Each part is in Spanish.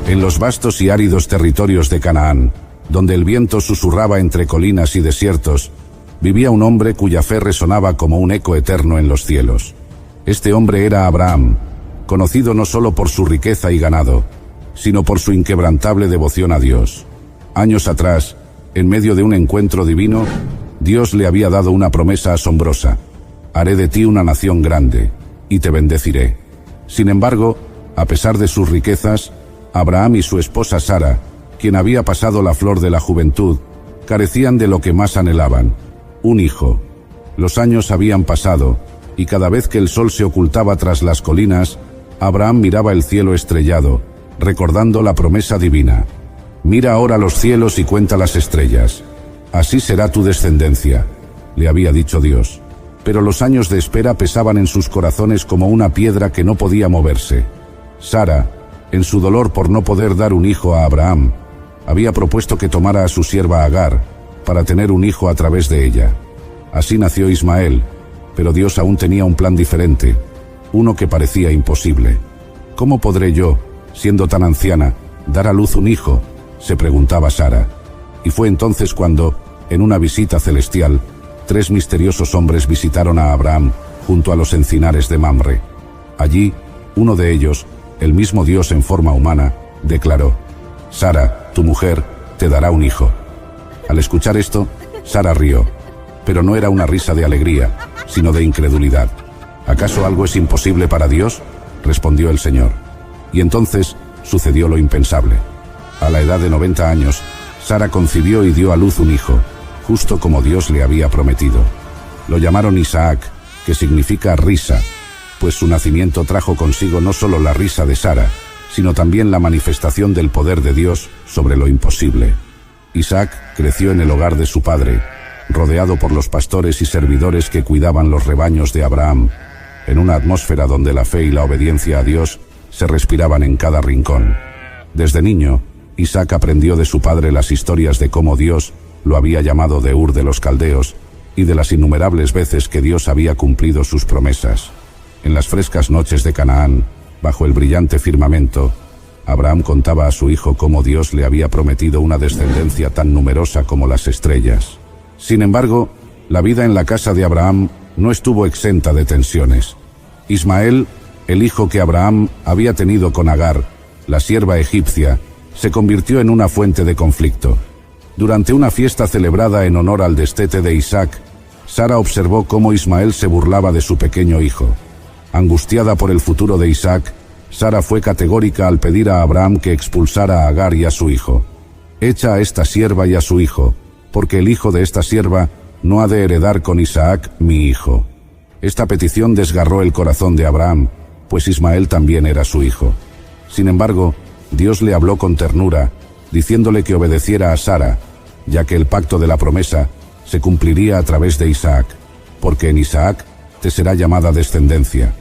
En los vastos y áridos territorios de Canaán, donde el viento susurraba entre colinas y desiertos, vivía un hombre cuya fe resonaba como un eco eterno en los cielos. Este hombre era Abraham, conocido no solo por su riqueza y ganado, sino por su inquebrantable devoción a Dios. Años atrás, en medio de un encuentro divino, Dios le había dado una promesa asombrosa: haré de ti una nación grande, y te bendeciré. Sin embargo, a pesar de sus riquezas, Abraham y su esposa Sara, quien había pasado la flor de la juventud, carecían de lo que más anhelaban: un hijo. Los años habían pasado, y cada vez que el sol se ocultaba tras las colinas, Abraham miraba el cielo estrellado, recordando la promesa divina. Mira ahora los cielos y cuenta las estrellas. Así será tu descendencia, le había dicho Dios. Pero los años de espera pesaban en sus corazones como una piedra que no podía moverse. Sara, en su dolor por no poder dar un hijo a Abraham, había propuesto que tomara a su sierva Agar para tener un hijo a través de ella. Así nació Ismael, pero Dios aún tenía un plan diferente, uno que parecía imposible. ¿Cómo podré yo, siendo tan anciana, dar a luz un hijo?, se preguntaba Sara. Y fue entonces cuando, en una visita celestial, 3 misteriosos hombres visitaron a Abraham junto a los encinares de Mamre. Allí, uno de ellos, el mismo Dios en forma humana, declaró: Sara, tu mujer, te dará un hijo. Al escuchar esto, Sara rió, pero no era una risa de alegría, sino de incredulidad. ¿Acaso algo es imposible para Dios?, respondió el Señor. Y entonces sucedió lo impensable. A la edad de 90 años, Sara concibió y dio a luz un hijo, justo como Dios le había prometido. Lo llamaron Isaac, que significa risa, pues su nacimiento trajo consigo no solo la risa de Sara, sino también la manifestación del poder de Dios sobre lo imposible. Isaac creció en el hogar de su padre, rodeado por los pastores y servidores que cuidaban los rebaños de Abraham, en una atmósfera donde la fe y la obediencia a Dios se respiraban en cada rincón. Desde niño, Isaac aprendió de su padre las historias de cómo Dios lo había llamado de Ur de los Caldeos y de las innumerables veces que Dios había cumplido sus promesas. En las frescas noches de Canaán, bajo el brillante firmamento, Abraham contaba a su hijo cómo Dios le había prometido una descendencia tan numerosa como las estrellas. Sin embargo, la vida en la casa de Abraham no estuvo exenta de tensiones. Ismael, el hijo que Abraham había tenido con Agar, la sierva egipcia, se convirtió en una fuente de conflicto. Durante una fiesta celebrada en honor al destete de Isaac, Sara observó cómo Ismael se burlaba de su pequeño hijo. Angustiada por el futuro de Isaac, Sara fue categórica al pedir a Abraham que expulsara a Agar y a su hijo. Echa a esta sierva y a su hijo, porque el hijo de esta sierva no ha de heredar con Isaac, mi hijo. Esta petición desgarró el corazón de Abraham, pues Ismael también era su hijo. Sin embargo, Dios le habló con ternura, diciéndole que obedeciera a Sara, ya que el pacto de la promesa se cumpliría a través de Isaac, porque en Isaac te será llamada descendencia.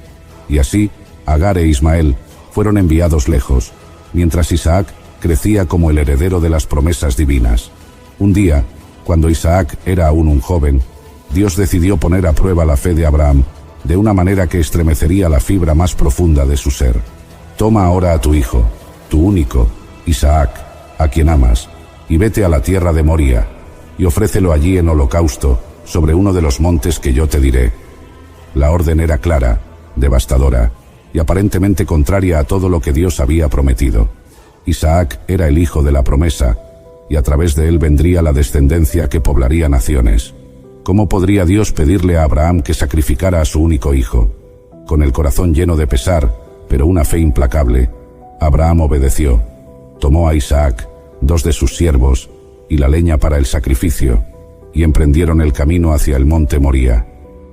Y así, Agar e Ismael fueron enviados lejos, mientras Isaac crecía como el heredero de las promesas divinas. Un día, cuando Isaac era aún un joven, Dios decidió poner a prueba la fe de Abraham, de una manera que estremecería la fibra más profunda de su ser. Toma ahora a tu hijo, tu único, Isaac, a quien amas, y vete a la tierra de Moría, y ofrécelo allí en holocausto, sobre uno de los montes que yo te diré. La orden era clara, devastadora, y aparentemente contraria a todo lo que Dios había prometido. Isaac era el hijo de la promesa, y a través de él vendría la descendencia que poblaría naciones. ¿Cómo podría Dios pedirle a Abraham que sacrificara a su único hijo? Con el corazón lleno de pesar, pero una fe implacable, Abraham obedeció. Tomó a Isaac, 2 de sus siervos, y la leña para el sacrificio, y emprendieron el camino hacia el monte Moría.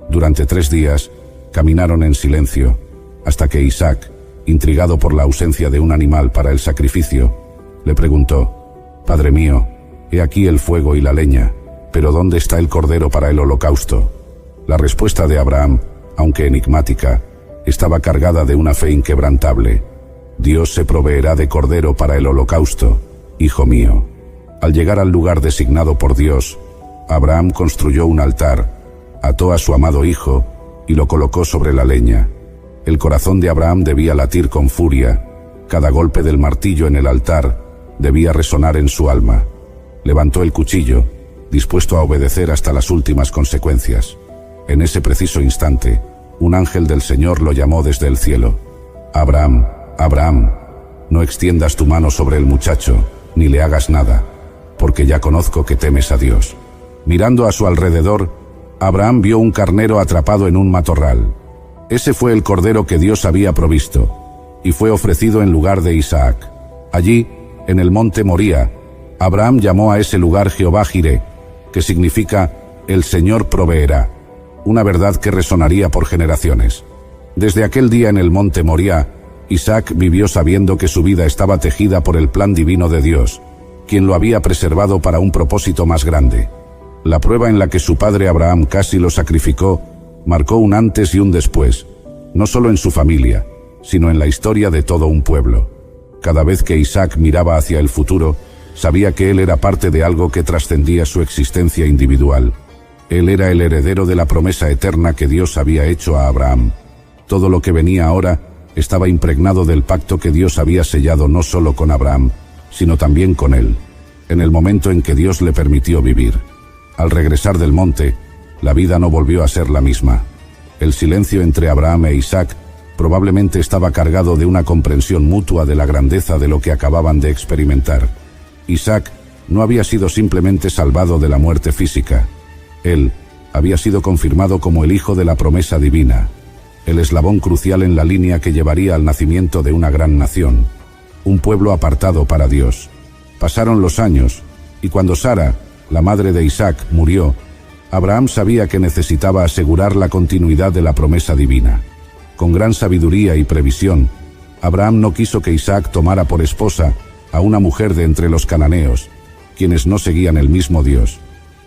Durante 3 días, caminaron en silencio, hasta que Isaac, intrigado por la ausencia de un animal para el sacrificio, le preguntó: «Padre mío, he aquí el fuego y la leña, pero ¿dónde está el cordero para el holocausto?». La respuesta de Abraham, aunque enigmática, estaba cargada de una fe inquebrantable. «Dios se proveerá de cordero para el holocausto, hijo mío». Al llegar al lugar designado por Dios, Abraham construyó un altar, ató a su amado hijo y lo colocó sobre la leña. El corazón de Abraham debía latir con furia. Cada golpe del martillo en el altar debía resonar en su alma. Levantó el cuchillo, dispuesto a obedecer hasta las últimas consecuencias. En ese preciso instante, un ángel del Señor lo llamó desde el cielo. «Abraham, Abraham, no extiendas tu mano sobre el muchacho, ni le hagas nada, porque ya conozco que temes a Dios». Mirando a su alrededor, Abraham vio un carnero atrapado en un matorral. Ese fue el cordero que Dios había provisto, y fue ofrecido en lugar de Isaac. Allí, en el monte Moría, Abraham llamó a ese lugar Jehová Jireh, que significa «El Señor proveerá», una verdad que resonaría por generaciones. Desde aquel día en el monte Moría, Isaac vivió sabiendo que su vida estaba tejida por el plan divino de Dios, quien lo había preservado para un propósito más grande. La prueba en la que su padre Abraham casi lo sacrificó marcó un antes y un después, no solo en su familia, sino en la historia de todo un pueblo. Cada vez que Isaac miraba hacia el futuro, sabía que él era parte de algo que trascendía su existencia individual. Él era el heredero de la promesa eterna que Dios había hecho a Abraham. Todo lo que venía ahora estaba impregnado del pacto que Dios había sellado no solo con Abraham, sino también con él, en el momento en que Dios le permitió vivir. Al regresar del monte, la vida no volvió a ser la misma. El silencio entre Abraham e Isaac probablemente estaba cargado de una comprensión mutua de la grandeza de lo que acababan de experimentar. Isaac no había sido simplemente salvado de la muerte física. Él había sido confirmado como el hijo de la promesa divina, el eslabón crucial en la línea que llevaría al nacimiento de una gran nación, un pueblo apartado para Dios. Pasaron los años, y cuando Sara, la madre de Isaac, murió, Abraham sabía que necesitaba asegurar la continuidad de la promesa divina. Con gran sabiduría y previsión, Abraham no quiso que Isaac tomara por esposa a una mujer de entre los cananeos, quienes no seguían el mismo Dios.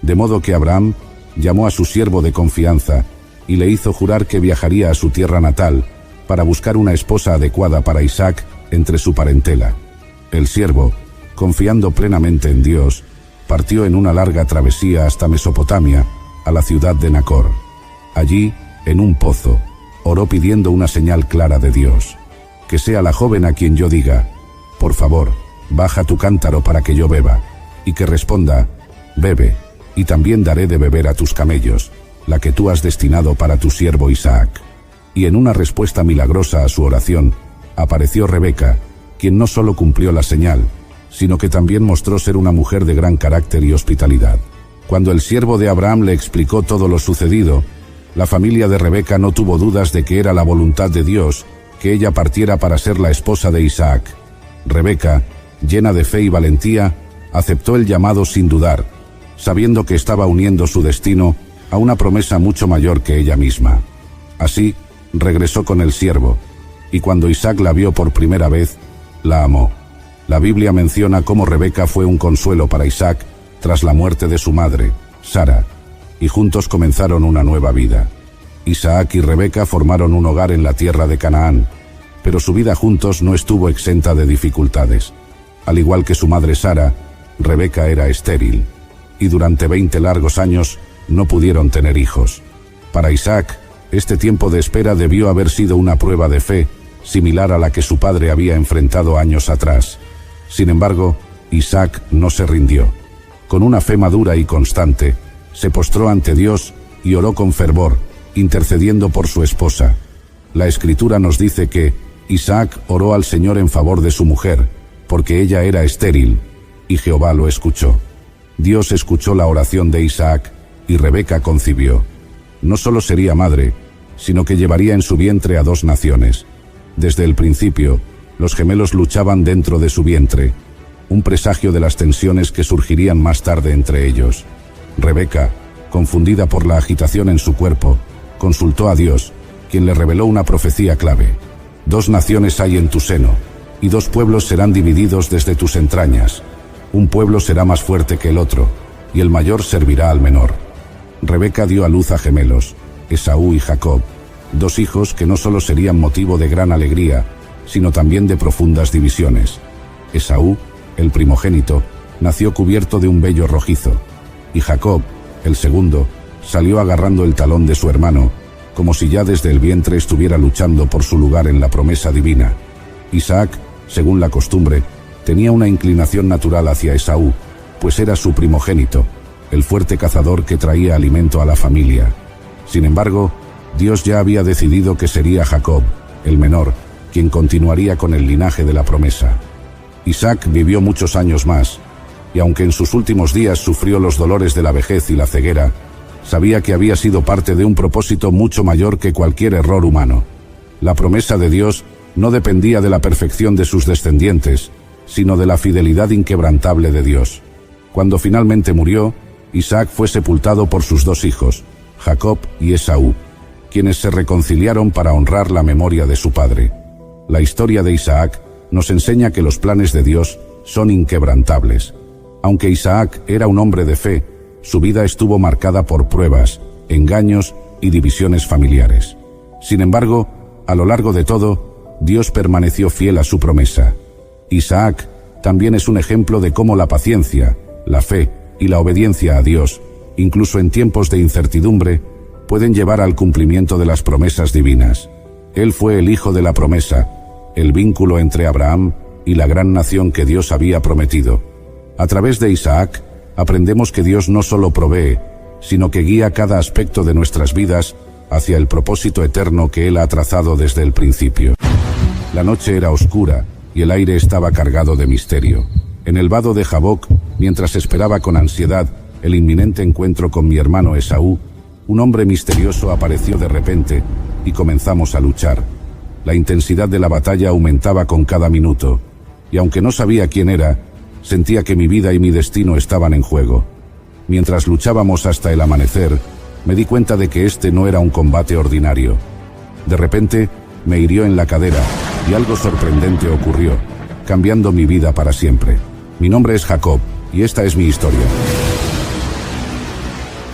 De modo que Abraham llamó a su siervo de confianza y le hizo jurar que viajaría a su tierra natal para buscar una esposa adecuada para Isaac entre su parentela. El siervo, confiando plenamente en Dios, partió en una larga travesía hasta Mesopotamia, a la ciudad de Nacor. Allí, en un pozo, oró pidiendo una señal clara de Dios. Que sea la joven a quien yo diga, por favor, baja tu cántaro para que yo beba, y que responda, bebe, y también daré de beber a tus camellos, la que tú has destinado para tu siervo Isaac. Y en una respuesta milagrosa a su oración, apareció Rebeca, quien no solo cumplió la señal, sino que también mostró ser una mujer de gran carácter y hospitalidad. Cuando el siervo de Abraham le explicó todo lo sucedido, la familia de Rebeca no tuvo dudas de que era la voluntad de Dios que ella partiera para ser la esposa de Isaac. Rebeca, llena de fe y valentía, aceptó el llamado sin dudar, sabiendo que estaba uniendo su destino a una promesa mucho mayor que ella misma. Así, regresó con el siervo, y cuando Isaac la vio por primera vez, la amó. La Biblia menciona cómo Rebeca fue un consuelo para Isaac tras la muerte de su madre, Sara, y juntos comenzaron una nueva vida. Isaac y Rebeca formaron un hogar en la tierra de Canaán, pero su vida juntos no estuvo exenta de dificultades. Al igual que su madre Sara, Rebeca era estéril, y durante 20 largos años no pudieron tener hijos. Para Isaac, este tiempo de espera debió haber sido una prueba de fe, similar a la que su padre había enfrentado años atrás. Sin embargo, Isaac no se rindió. Con una fe madura y constante, se postró ante Dios y oró con fervor, intercediendo por su esposa. La Escritura nos dice que Isaac oró al Señor en favor de su mujer, porque ella era estéril, y Jehová lo escuchó. Dios escuchó la oración de Isaac, y Rebeca concibió. No solo sería madre, sino que llevaría en su vientre a 2 naciones. Desde el principio, los gemelos luchaban dentro de su vientre, un presagio de las tensiones que surgirían más tarde entre ellos. Rebeca, confundida por la agitación en su cuerpo, consultó a Dios, quien le reveló una profecía clave. 2 naciones hay en tu seno, y 2 pueblos serán divididos desde tus entrañas. Un pueblo será más fuerte que el otro, y el mayor servirá al menor. Rebeca dio a luz a gemelos, Esaú y Jacob, 2 hijos que no solo serían motivo de gran alegría, sino también de profundas divisiones. Esaú, el primogénito, nació cubierto de un vello rojizo, y Jacob, el segundo, salió agarrando el talón de su hermano, como si ya desde el vientre estuviera luchando por su lugar en la promesa divina. Isaac según la costumbre, tenía una inclinación natural hacia Esaú, pues era su primogénito, el fuerte cazador que traía alimento a la familia. Sin embargo, Dios ya había decidido que sería Jacob, el menor, quien continuaría con el linaje de la promesa. Isaac vivió muchos años más, y aunque en sus últimos días sufrió los dolores de la vejez y la ceguera, sabía que había sido parte de un propósito mucho mayor que cualquier error humano. La promesa de Dios no dependía de la perfección de sus descendientes, sino de la fidelidad inquebrantable de Dios. Cuando finalmente murió, Isaac fue sepultado por sus dos hijos, Jacob y Esaú, quienes se reconciliaron para honrar la memoria de su padre. La historia de Isaac nos enseña que los planes de Dios son inquebrantables. Aunque Isaac era un hombre de fe, su vida estuvo marcada por pruebas, engaños y divisiones familiares. Sin embargo, a lo largo de todo, Dios permaneció fiel a su promesa. Isaac también es un ejemplo de cómo la paciencia, la fe y la obediencia a Dios, incluso en tiempos de incertidumbre, pueden llevar al cumplimiento de las promesas divinas. Él fue el hijo de la promesa, el vínculo entre Abraham y la gran nación que Dios había prometido. A través de Isaac, aprendemos que Dios no solo provee, sino que guía cada aspecto de nuestras vidas hacia el propósito eterno que Él ha trazado desde el principio. La noche era oscura y el aire estaba cargado de misterio. En el vado de Jaboc, mientras esperaba con ansiedad el inminente encuentro con mi hermano Esaú, un hombre misterioso apareció de repente y comenzamos a luchar. La intensidad de la batalla aumentaba con cada minuto, y aunque no sabía quién era, sentía que mi vida y mi destino estaban en juego. Mientras luchábamos hasta el amanecer, me di cuenta de que este no era un combate ordinario. De repente, me hirió en la cadera, y algo sorprendente ocurrió, cambiando mi vida para siempre. Mi nombre es Jacob, y esta es mi historia.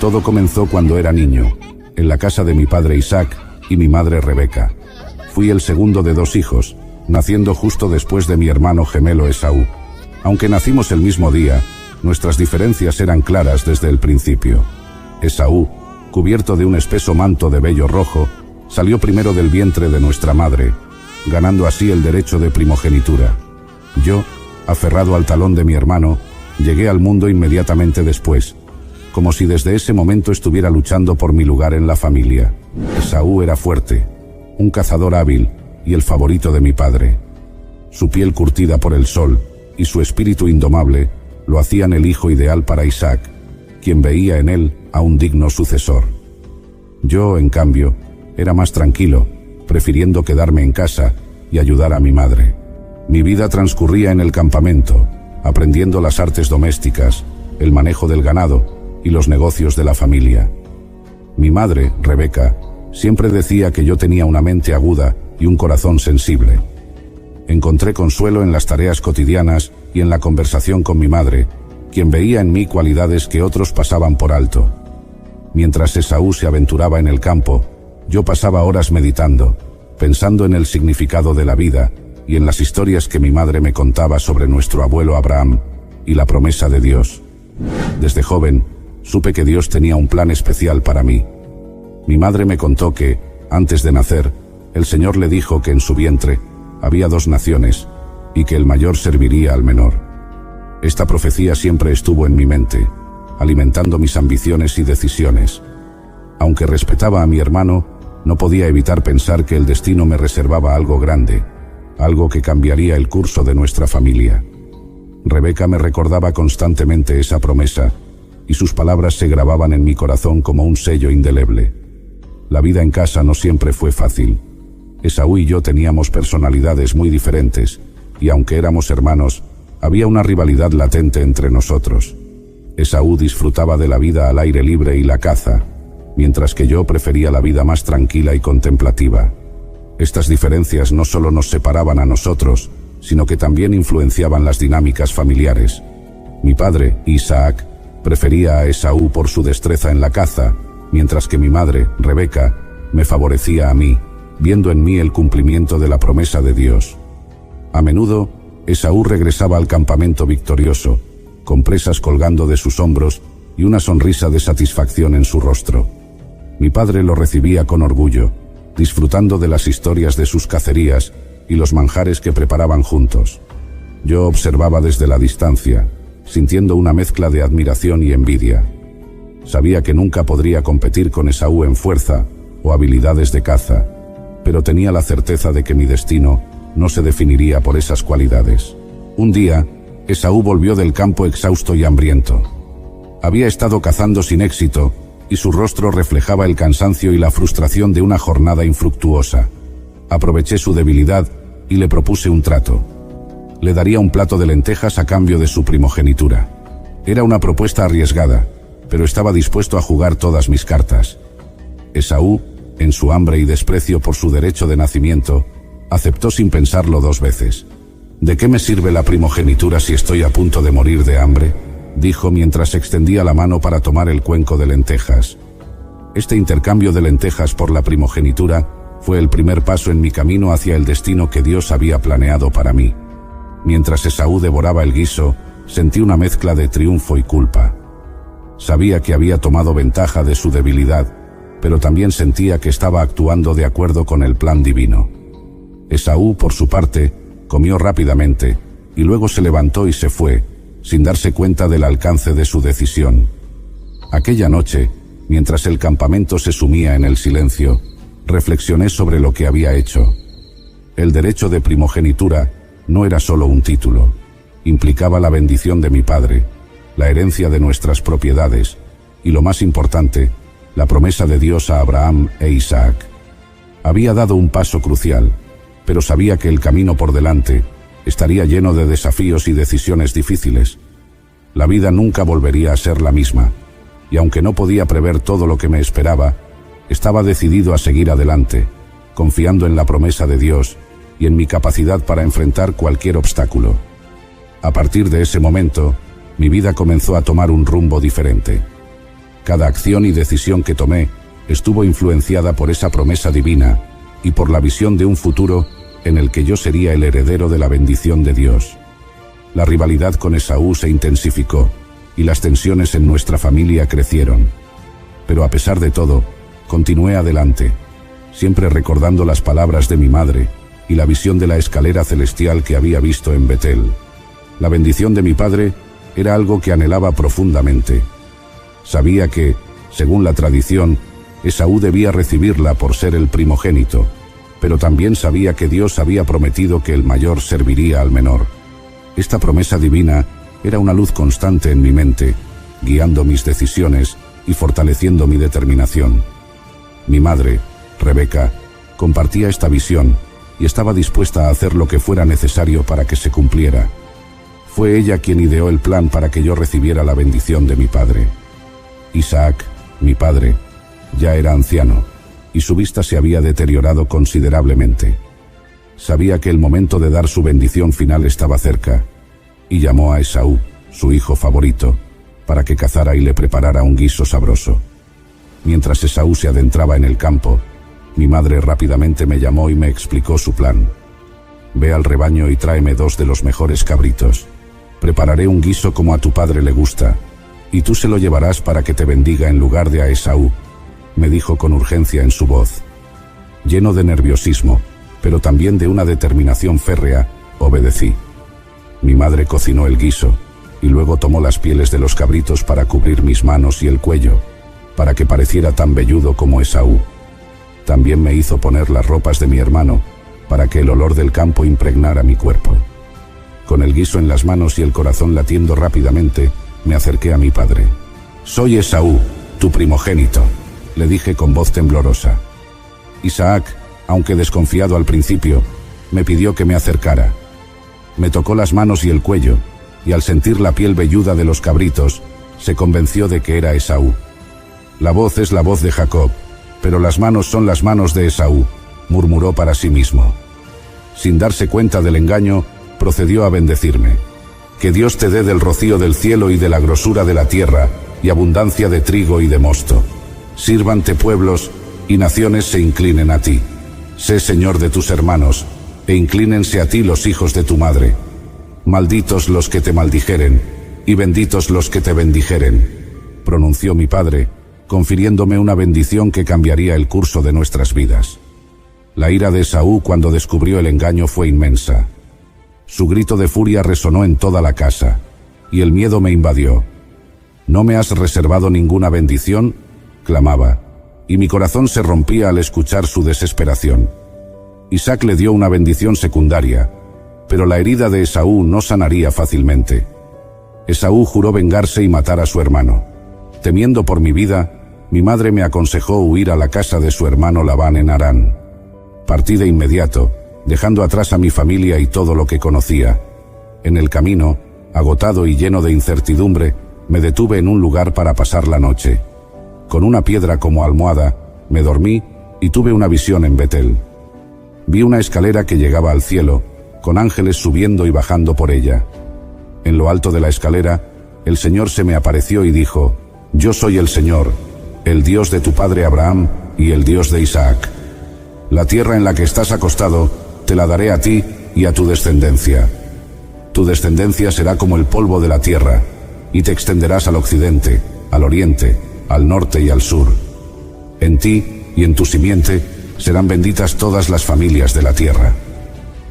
Todo comenzó cuando era niño, en la casa de mi padre Isaac y mi madre Rebeca. Fui el segundo de dos hijos, naciendo justo después de mi hermano gemelo Esaú. Aunque nacimos el mismo día, nuestras diferencias eran claras desde el principio. Esaú, cubierto de un espeso manto de vello rojo, salió primero del vientre de nuestra madre, ganando así el derecho de primogenitura. Yo, aferrado al talón de mi hermano, llegué al mundo inmediatamente después, como si desde ese momento estuviera luchando por mi lugar en la familia. Esaú era fuerte, un cazador hábil y el favorito de mi padre. Su piel curtida por el sol y su espíritu indomable lo hacían el hijo ideal para Isaac, quien veía en él a un digno sucesor. Yo, en cambio, era más tranquilo, prefiriendo quedarme en casa y ayudar a mi madre. Mi vida transcurría en el campamento, aprendiendo las artes domésticas, el manejo del ganado y los negocios de la familia. Mi madre, Rebeca, siempre decía que yo tenía una mente aguda y un corazón sensible. Encontré consuelo en las tareas cotidianas y en la conversación con mi madre, quien veía en mí cualidades que otros pasaban por alto. Mientras Esaú se aventuraba en el campo, yo pasaba horas meditando, pensando en el significado de la vida y en las historias que mi madre me contaba sobre nuestro abuelo Abraham y la promesa de Dios. Desde joven, supe que Dios tenía un plan especial para mí. Mi madre me contó que, antes de nacer, el Señor le dijo que en su vientre había dos naciones y que el mayor serviría al menor. Esta profecía siempre estuvo en mi mente, alimentando mis ambiciones y decisiones. Aunque respetaba a mi hermano, no podía evitar pensar que el destino me reservaba algo grande, algo que cambiaría el curso de nuestra familia. Rebeca me recordaba constantemente esa promesa, y sus palabras se grababan en mi corazón como un sello indeleble. La vida en casa no siempre fue fácil. Esaú y yo teníamos personalidades muy diferentes, y aunque éramos hermanos, había una rivalidad latente entre nosotros. Esaú disfrutaba de la vida al aire libre y la caza, mientras que yo prefería la vida más tranquila y contemplativa. Estas diferencias no solo nos separaban a nosotros, sino que también influenciaban las dinámicas familiares. Mi padre, Isaac, prefería a Esaú por su destreza en la caza, mientras que mi madre, Rebeca, me favorecía a mí, viendo en mí el cumplimiento de la promesa de Dios. A menudo, Esaú regresaba al campamento victorioso, con presas colgando de sus hombros y una sonrisa de satisfacción en su rostro. Mi padre lo recibía con orgullo, disfrutando de las historias de sus cacerías y los manjares que preparaban juntos. Yo observaba desde la distancia, sintiendo una mezcla de admiración y envidia. Sabía que nunca podría competir con Esaú en fuerza o habilidades de caza, pero tenía la certeza de que mi destino no se definiría por esas cualidades. Un día, Esaú volvió del campo exhausto y hambriento. Había estado cazando sin éxito, y su rostro reflejaba el cansancio y la frustración de una jornada infructuosa. Aproveché su debilidad y le propuse un trato. Le daría un plato de lentejas a cambio de su primogenitura. Era una propuesta arriesgada, pero estaba dispuesto a jugar todas mis cartas. Esaú, en su hambre y desprecio por su derecho de nacimiento, aceptó sin pensarlo 2 veces. «¿De qué me sirve la primogenitura si estoy a punto de morir de hambre?», dijo mientras extendía la mano para tomar el cuenco de lentejas. Este intercambio de lentejas por la primogenitura fue el primer paso en mi camino hacia el destino que Dios había planeado para mí. Mientras Esaú devoraba el guiso, sentí una mezcla de triunfo y culpa. Sabía que había tomado ventaja de su debilidad, pero también sentía que estaba actuando de acuerdo con el plan divino. Esaú, por su parte, comió rápidamente, y luego se levantó y se fue, sin darse cuenta del alcance de su decisión. Aquella noche, mientras el campamento se sumía en el silencio, reflexioné sobre lo que había hecho. El derecho de primogenitura no era solo un título, implicaba la bendición de mi padre, la herencia de nuestras propiedades, y lo más importante, la promesa de Dios a Abraham e Isaac. Había dado un paso crucial, pero sabía que el camino por delante estaría lleno de desafíos y decisiones difíciles. La vida nunca volvería a ser la misma, y aunque no podía prever todo lo que me esperaba, estaba decidido a seguir adelante, confiando en la promesa de Dios y en mi capacidad para enfrentar cualquier obstáculo. A partir de ese momento, mi vida comenzó a tomar un rumbo diferente. Cada acción y decisión que tomé estuvo influenciada por esa promesa divina y por la visión de un futuro en el que yo sería el heredero de la bendición de Dios. La rivalidad con Esaú se intensificó y las tensiones en nuestra familia crecieron. Pero a pesar de todo, continué adelante, siempre recordando las palabras de mi madre y la visión de la escalera celestial que había visto en Betel. La bendición de mi padre era algo que anhelaba profundamente. Sabía que, según la tradición, Esaú debía recibirla por ser el primogénito, pero también sabía que Dios había prometido que el mayor serviría al menor. Esta promesa divina era una luz constante en mi mente, guiando mis decisiones y fortaleciendo mi determinación. Mi madre, Rebeca, compartía esta visión y estaba dispuesta a hacer lo que fuera necesario para que se cumpliera. Fue ella quien ideó el plan para que yo recibiera la bendición de mi padre. Isaac, mi padre, ya era anciano, y su vista se había deteriorado considerablemente. Sabía que el momento de dar su bendición final estaba cerca, y llamó a Esaú, su hijo favorito, para que cazara y le preparara un guiso sabroso. Mientras Esaú se adentraba en el campo, mi madre rápidamente me llamó y me explicó su plan. «Ve al rebaño y tráeme 2 de los mejores cabritos. Prepararé un guiso como a tu padre le gusta, y tú se lo llevarás para que te bendiga en lugar de a Esaú», me dijo con urgencia en su voz. Lleno de nerviosismo, pero también de una determinación férrea, obedecí. Mi madre cocinó el guiso, y luego tomó las pieles de los cabritos para cubrir mis manos y el cuello, para que pareciera tan velludo como Esaú. También me hizo poner las ropas de mi hermano, para que el olor del campo impregnara mi cuerpo. Con el guiso en las manos y el corazón latiendo rápidamente, me acerqué a mi padre. «Soy Esaú, tu primogénito», le dije con voz temblorosa. Isaac, aunque desconfiado al principio, me pidió que me acercara. Me tocó las manos y el cuello, y al sentir la piel velluda de los cabritos, se convenció de que era Esaú. «La voz es la voz de Jacob, pero las manos son las manos de Esaú», murmuró para sí mismo. Sin darse cuenta del engaño, procedió a bendecirme. «Que Dios te dé del rocío del cielo y de la grosura de la tierra, y abundancia de trigo y de mosto. Sírvante pueblos, y naciones se inclinen a ti. Sé señor de tus hermanos, e inclínense a ti los hijos de tu madre. Malditos los que te maldijeren, y benditos los que te bendijeren», pronunció mi padre, confiriéndome una bendición que cambiaría el curso de nuestras vidas. La ira de Esaú cuando descubrió el engaño fue inmensa. Su grito de furia resonó en toda la casa, y el miedo me invadió. «¿No me has reservado ninguna bendición?», clamaba, y mi corazón se rompía al escuchar su desesperación. Isaac le dio una bendición secundaria, pero la herida de Esaú no sanaría fácilmente. Esaú juró vengarse y matar a su hermano. Temiendo por mi vida, mi madre me aconsejó huir a la casa de su hermano Labán en Harán. Partí de inmediato, dejando atrás a mi familia y todo lo que conocía. En el camino, agotado y lleno de incertidumbre, me detuve en un lugar para pasar la noche. Con una piedra como almohada, me dormí y tuve una visión en Betel. Vi una escalera que llegaba al cielo, con ángeles subiendo y bajando por ella. En lo alto de la escalera, el Señor se me apareció y dijo: «Yo soy el Señor, el Dios de tu padre Abraham y el Dios de Isaac. La tierra en la que estás acostado, te la daré a ti y a tu descendencia. Tu descendencia será como el polvo de la tierra, y te extenderás al occidente, al oriente, al norte y al sur. En ti y en tu simiente serán benditas todas las familias de la tierra.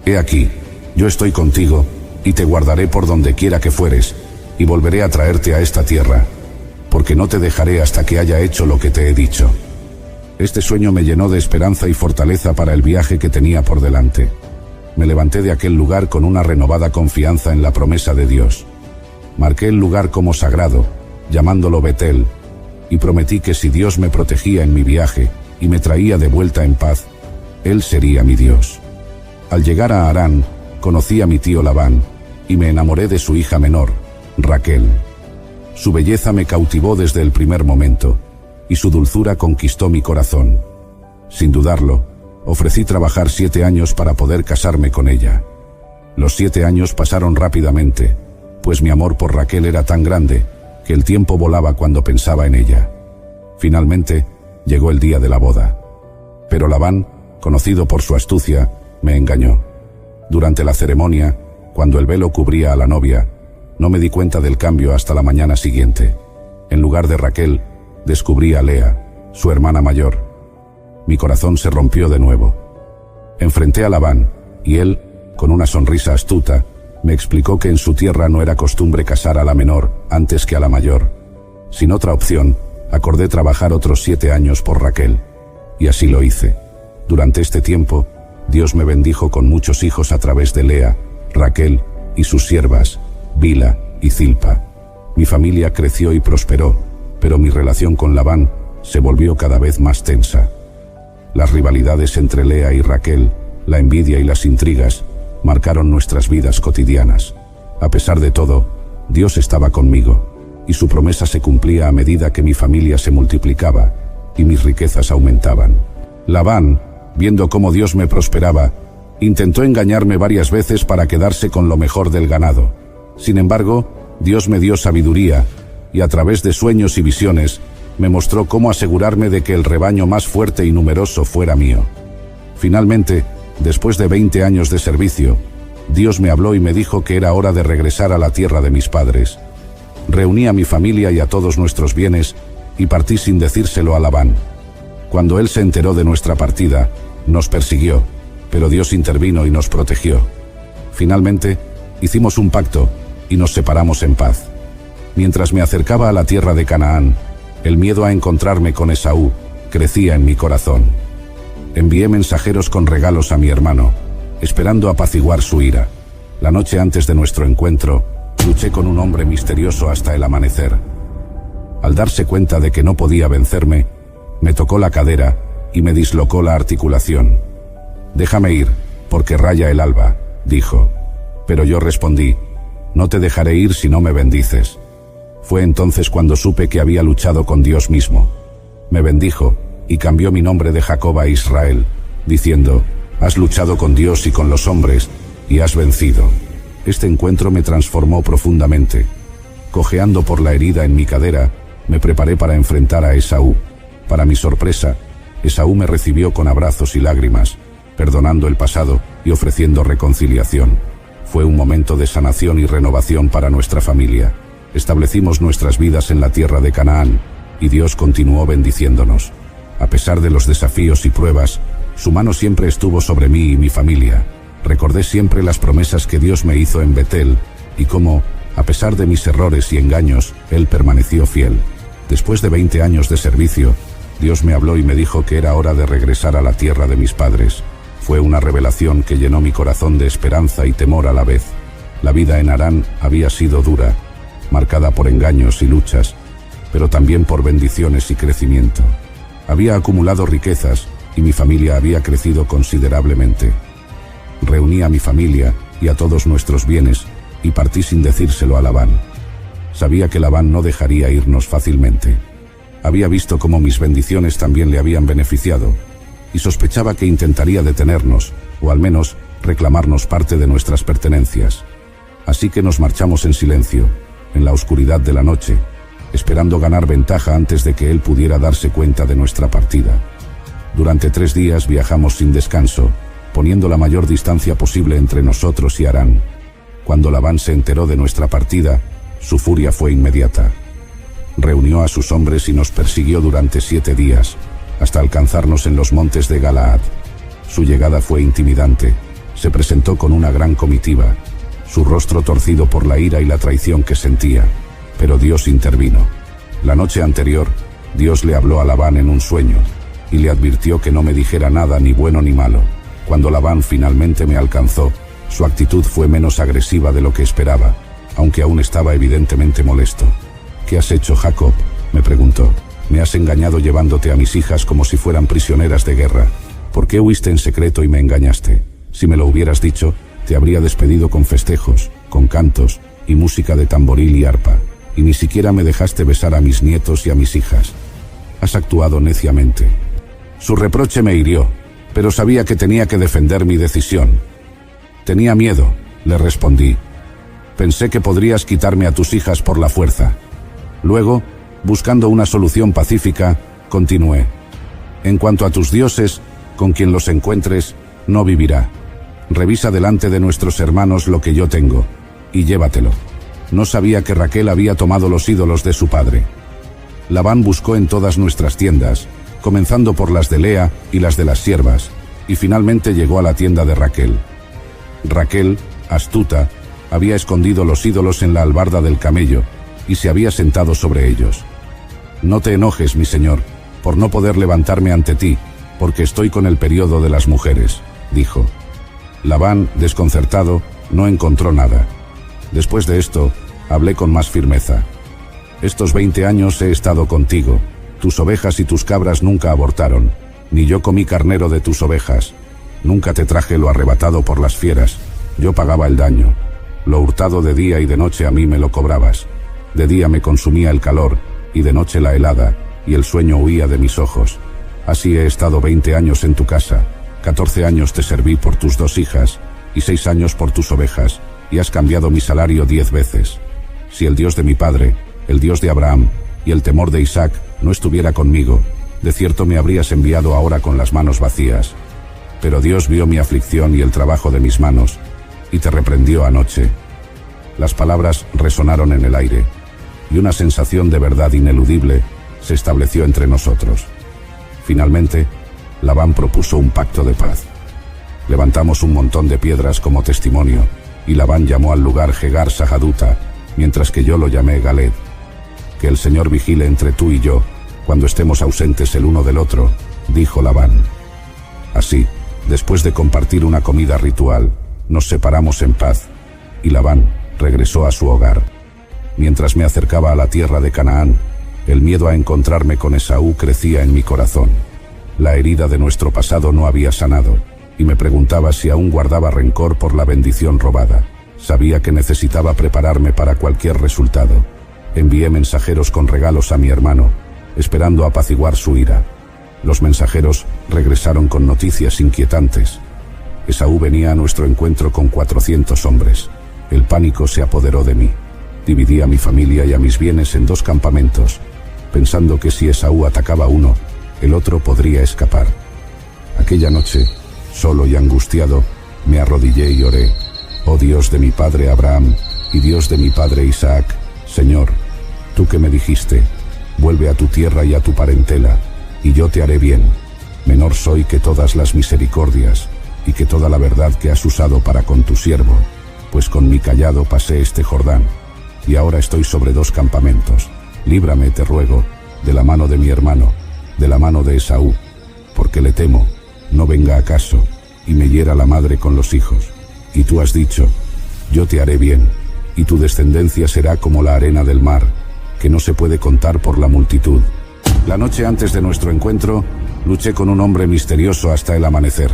He aquí, yo estoy contigo, y te guardaré por donde quiera que fueres, y volveré a traerte a esta tierra, porque no te dejaré hasta que haya hecho lo que te he dicho». Este sueño me llenó de esperanza y fortaleza para el viaje que tenía por delante. Me levanté de aquel lugar con una renovada confianza en la promesa de Dios. Marqué el lugar como sagrado, llamándolo Betel, y prometí que si Dios me protegía en mi viaje y me traía de vuelta en paz, Él sería mi Dios. Al llegar a Harán, conocí a mi tío Labán, y me enamoré de su hija menor, Raquel. Su belleza me cautivó desde el primer momento, y su dulzura conquistó mi corazón. Sin dudarlo, ofrecí trabajar 7 años para poder casarme con ella. Los 7 años pasaron rápidamente, pues mi amor por Raquel era tan grande que el tiempo volaba cuando pensaba en ella. Finalmente, llegó el día de la boda. Pero Labán, conocido por su astucia, me engañó. Durante la ceremonia, cuando el velo cubría a la novia, no me di cuenta del cambio hasta la mañana siguiente. En lugar de Raquel, descubrí a Lea, su hermana mayor. Mi corazón se rompió de nuevo. Enfrenté a Labán, y él, con una sonrisa astuta, me explicó que en su tierra no era costumbre casar a la menor antes que a la mayor. Sin otra opción, acordé trabajar otros 7 años por Raquel. Y así lo hice. Durante este tiempo, Dios me bendijo con muchos hijos a través de Lea, Raquel y sus siervas, Bila y Zilpa. Mi familia creció y prosperó, pero mi relación con Labán se volvió cada vez más tensa. Las rivalidades entre Lea y Raquel, la envidia y las intrigas, marcaron nuestras vidas cotidianas. A pesar de todo, Dios estaba conmigo, y su promesa se cumplía a medida que mi familia se multiplicaba y mis riquezas aumentaban. Labán, viendo cómo Dios me prosperaba, intentó engañarme varias veces para quedarse con lo mejor del ganado. Sin embargo, Dios me dio sabiduría, y a través de sueños y visiones, me mostró cómo asegurarme de que el rebaño más fuerte y numeroso fuera mío. Finalmente, después de 20 años de servicio, Dios me habló y me dijo que era hora de regresar a la tierra de mis padres. Reuní a mi familia y a todos nuestros bienes, y partí sin decírselo a Labán. Cuando él se enteró de nuestra partida, nos persiguió, pero Dios intervino y nos protegió. Finalmente, hicimos un pacto, y nos separamos en paz. Mientras me acercaba a la tierra de Canaán, el miedo a encontrarme con Esaú crecía en mi corazón. Envié mensajeros con regalos a mi hermano, esperando apaciguar su ira. La noche antes de nuestro encuentro, luché con un hombre misterioso hasta el amanecer. Al darse cuenta de que no podía vencerme, me tocó la cadera y me dislocó la articulación. «Déjame ir, porque raya el alba», dijo. Pero yo respondí: «No te dejaré ir si no me bendices». Fue entonces cuando supe que había luchado con Dios mismo. Me bendijo y cambió mi nombre de Jacob a Israel, diciendo: «Has luchado con Dios y con los hombres, y has vencido». Este encuentro me transformó profundamente. Cojeando por la herida en mi cadera, me preparé para enfrentar a Esaú. Para mi sorpresa, Esaú me recibió con abrazos y lágrimas, perdonando el pasado y ofreciendo reconciliación. Fue un momento de sanación y renovación para nuestra familia. Establecimos nuestras vidas en la tierra de Canaán, y Dios continuó bendiciéndonos. A pesar de los desafíos y pruebas, Su mano siempre estuvo sobre mí y mi familia. Recordé siempre las promesas que Dios me hizo en Betel, y cómo, a pesar de mis errores y engaños, Él permaneció fiel. Después de 20 años de servicio, Dios me habló y me dijo que era hora de regresar a la tierra de mis padres. Fue una revelación que llenó mi corazón de esperanza y temor a la vez. La vida en Harán había sido dura, marcada por engaños y luchas, pero también por bendiciones y crecimiento. Había acumulado riquezas y mi familia había crecido considerablemente. Reuní a mi familia y a todos nuestros bienes y partí sin decírselo a Labán. Sabía que Labán no dejaría irnos fácilmente. Había visto cómo mis bendiciones también le habían beneficiado y sospechaba que intentaría detenernos, o al menos reclamarnos parte de nuestras pertenencias. Así que nos marchamos en silencio, en la oscuridad de la noche, esperando ganar ventaja antes de que él pudiera darse cuenta de nuestra partida. Durante 3 días viajamos sin descanso, poniendo la mayor distancia posible entre nosotros y Harán. Cuando Labán se enteró de nuestra partida, su furia fue inmediata. Reunió a sus hombres y nos persiguió durante 7 días, hasta alcanzarnos en los montes de Galaad. Su llegada fue intimidante. Se presentó con una gran comitiva, su rostro torcido por la ira y la traición que sentía. Pero Dios intervino. La noche anterior, Dios le habló a Labán en un sueño, y le advirtió que no me dijera nada ni bueno ni malo. Cuando Labán finalmente me alcanzó, su actitud fue menos agresiva de lo que esperaba, aunque aún estaba evidentemente molesto. «¿Qué has hecho, Jacob?», me preguntó. «Me has engañado llevándote a mis hijas como si fueran prisioneras de guerra. ¿Por qué huiste en secreto y me engañaste? Si me lo hubieras dicho, te habría despedido con festejos, con cantos y música de tamboril y arpa, y ni siquiera me dejaste besar a mis nietos y a mis hijas. Has actuado neciamente». Su reproche me hirió, pero sabía que tenía que defender mi decisión. «Tenía miedo», le respondí. «Pensé que podrías quitarme a tus hijas por la fuerza». Luego, buscando una solución pacífica, continué. «En cuanto a tus dioses, con quien los encuentres, no vivirá. Revisa delante de nuestros hermanos lo que yo tengo, y llévatelo». No sabía que Raquel había tomado los ídolos de su padre. Labán buscó en todas nuestras tiendas, comenzando por las de Lea y las de las siervas, y finalmente llegó a la tienda de Raquel. Raquel, astuta, había escondido los ídolos en la albarda del camello, y se había sentado sobre ellos. «No te enojes, mi señor, por no poder levantarme ante ti, porque estoy con el periodo de las mujeres», dijo. Labán, desconcertado, no encontró nada. Después de esto, hablé con más firmeza. «Estos 20 años he estado contigo. Tus ovejas y tus cabras nunca abortaron, ni yo comí carnero de tus ovejas. Nunca te traje lo arrebatado por las fieras. Yo pagaba el daño. Lo hurtado de día y de noche a mí me lo cobrabas. De día me consumía el calor, y de noche la helada, y el sueño huía de mis ojos. Así he estado 20 años en tu casa. 14 años te serví por tus 2 hijas, y 6 años por tus ovejas, y has cambiado mi salario 10 veces. Si el Dios de mi padre, el Dios de Abraham, y el temor de Isaac no estuviera conmigo, de cierto me habrías enviado ahora con las manos vacías. Pero Dios vio mi aflicción y el trabajo de mis manos, y te reprendió anoche». Las palabras resonaron en el aire, y una sensación de verdad ineludible se estableció entre nosotros. Finalmente, Labán propuso un pacto de paz. Levantamos un montón de piedras como testimonio, y Labán llamó al lugar Jegar Sahaduta, mientras que yo lo llamé Galed. «Que el Señor vigile entre tú y yo, cuando estemos ausentes el uno del otro», dijo Labán. Así, después de compartir una comida ritual, nos separamos en paz, y Labán regresó a su hogar. Mientras me acercaba a la tierra de Canaán, el miedo a encontrarme con Esaú crecía en mi corazón. La herida de nuestro pasado no había sanado, y me preguntaba si aún guardaba rencor por la bendición robada. Sabía que necesitaba prepararme para cualquier resultado. Envié mensajeros con regalos a mi hermano, esperando apaciguar su ira. Los mensajeros regresaron con noticias inquietantes. Esaú venía a nuestro encuentro con 400 hombres. El pánico se apoderó de mí. Dividí a mi familia y a mis bienes en 2 campamentos, pensando que si Esaú atacaba uno, el otro podría escapar. Aquella noche, solo y angustiado, me arrodillé y oré. «Oh Dios de mi padre Abraham y Dios de mi padre Isaac, Señor, tú que me dijiste, vuelve a tu tierra y a tu parentela, y yo te haré bien. menor soy que todas las misericordias, y que toda la verdad que has usado para con tu siervo, pues con mi cayado pasé este Jordán, y ahora estoy sobre 2 campamentos. Líbrame, te ruego, de la mano de mi hermano, de la mano de Esaú, porque le temo, no venga acaso, y me hiera la madre con los hijos. Y tú has dicho, yo te haré bien, y tu descendencia será como la arena del mar, que no se puede contar por la multitud. La noche antes de nuestro encuentro, luché con un hombre misterioso hasta el amanecer.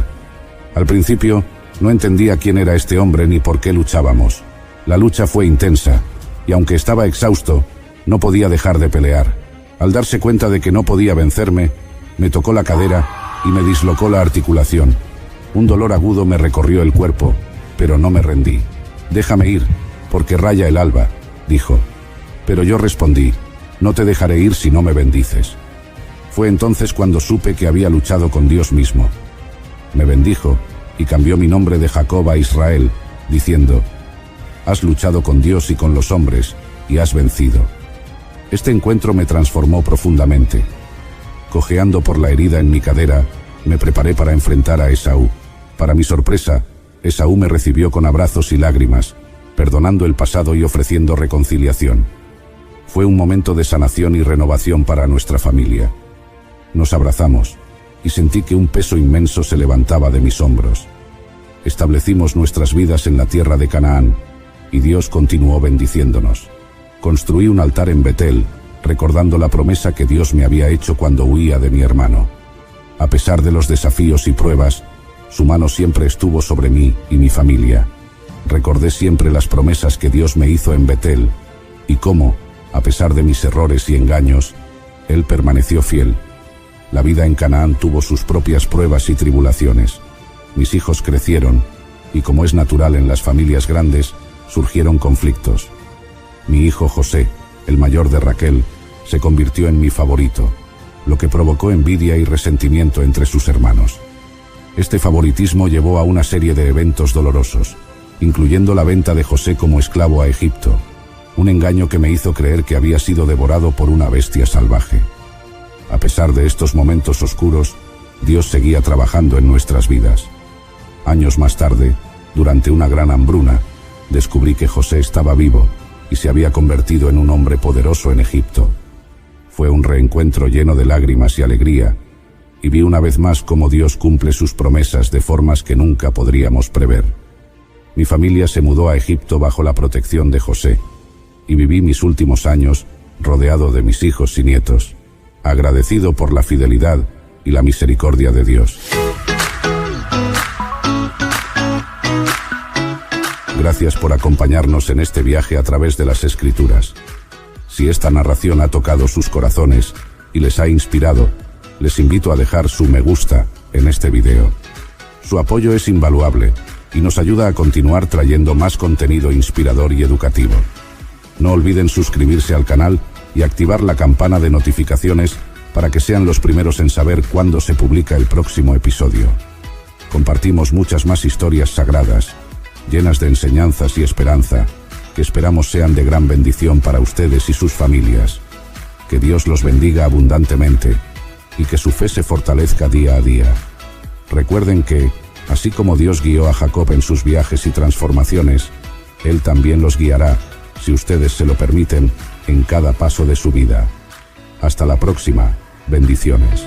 Al principio, no entendía quién era este hombre ni por qué luchábamos. La lucha fue intensa, y aunque estaba exhausto, no podía dejar de pelear. Al darse cuenta de que no podía vencerme, me tocó la cadera y me dislocó la articulación. Un dolor agudo me recorrió el cuerpo, pero no me rendí. Déjame ir, porque raya el alba, dijo. Pero yo respondí, no te dejaré ir si no me bendices. Fue entonces cuando supe que había luchado con Dios mismo. Me bendijo y cambió mi nombre de Jacob a Israel, diciendo, has luchado con Dios y con los hombres, y has vencido. Este encuentro me transformó profundamente. Cojeando por la herida en mi cadera, me preparé para enfrentar a Esaú. Para mi sorpresa, Esaú me recibió con abrazos y lágrimas, perdonando el pasado y ofreciendo reconciliación. Fue un momento de sanación y renovación para nuestra familia. Nos abrazamos, y sentí que un peso inmenso se levantaba de mis hombros. Establecimos nuestras vidas en la tierra de Canaán, y Dios continuó bendiciéndonos. Construí un altar en Betel, recordando la promesa que Dios me había hecho cuando huía de mi hermano. A pesar de los desafíos y pruebas, su mano siempre estuvo sobre mí y mi familia. Recordé siempre las promesas que Dios me hizo en Betel, y cómo, a pesar de mis errores y engaños, Él permaneció fiel. La vida en Canaán tuvo sus propias pruebas y tribulaciones. Mis hijos crecieron, y como es natural en las familias grandes, surgieron conflictos. Mi hijo José, el mayor de Raquel, se convirtió en mi favorito, lo que provocó envidia y resentimiento entre sus hermanos. Este favoritismo llevó a una serie de eventos dolorosos, incluyendo la venta de José como esclavo a Egipto, un engaño que me hizo creer que había sido devorado por una bestia salvaje. A pesar de estos momentos oscuros, Dios seguía trabajando en nuestras vidas. Años más tarde, durante una gran hambruna, descubrí que José estaba vivo y se había convertido en un hombre poderoso en Egipto. Fue un reencuentro lleno de lágrimas y alegría, y vi una vez más cómo Dios cumple sus promesas de formas que nunca podríamos prever. Mi familia se mudó a Egipto bajo la protección de José, y viví mis últimos años rodeado de mis hijos y nietos, agradecido por la fidelidad y la misericordia de Dios. Gracias por acompañarnos en este viaje a través de las Escrituras. Si esta narración ha tocado sus corazones y les ha inspirado, les invito a dejar su me gusta en este video. Su apoyo es invaluable y nos ayuda a continuar trayendo más contenido inspirador y educativo. No olviden suscribirse al canal y activar la campana de notificaciones para que sean los primeros en saber cuándo se publica el próximo episodio. Compartimos muchas más historias sagradas, llenas de enseñanzas y esperanza, que esperamos sean de gran bendición para ustedes y sus familias. Que Dios los bendiga abundantemente y que su fe se fortalezca día a día. Recuerden que, así como Dios guió a Jacob en sus viajes y transformaciones, Él también los guiará, si ustedes se lo permiten, en cada paso de su vida. Hasta la próxima. Bendiciones.